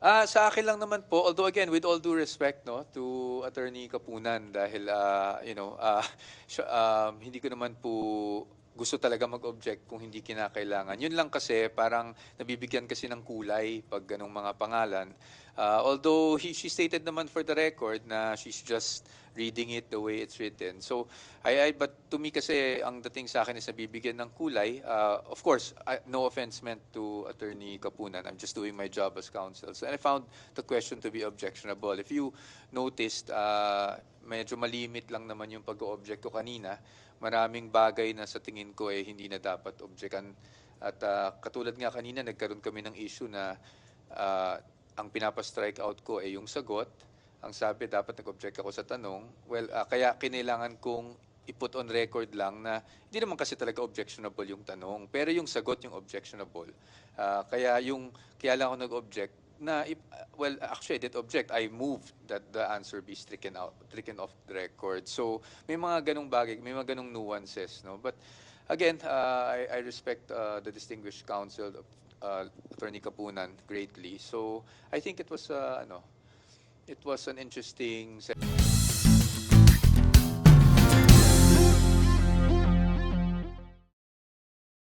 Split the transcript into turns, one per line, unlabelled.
Sa akin lang naman po, although again, with all due respect, no, to Attorney Kapunan, dahil, hindi ko naman po gusto talaga mag-object kung hindi kinakailangan. Yun lang kasi, parang nabibigyan kasi ng kulay pag ganong mga pangalan. Although she stated naman for the record na she's just reading it the way it's written. So, but to me kasi, ang dating sa akin is nabibigyan ng kulay. Of course, no offense meant to Attorney Kapunan. I'm just doing my job as counsel. So, and I found the question to be objectionable. If you noticed, medyo malimit lang naman yung pag-o-object ko kanina. Maraming bagay na sa tingin ko hindi na dapat objectan. At katulad nga kanina, nagkaroon kami ng issue na ang pinapa-strike out ko yung sagot. Ang sabi, dapat nag-object ako sa tanong. Well, kaya kinailangan kong i-put on record lang na hindi naman kasi talaga objectionable yung tanong. Pero yung sagot yung objectionable. Kaya lang ako nag-object na, well, actually, I did object. I moved that the answer be stricken off the record. So, may mga ganong bagay, may mga ganong nuances, no? But, again, I respect the distinguished counsel, Attorney Kapunan, greatly. So, I think it was an interesting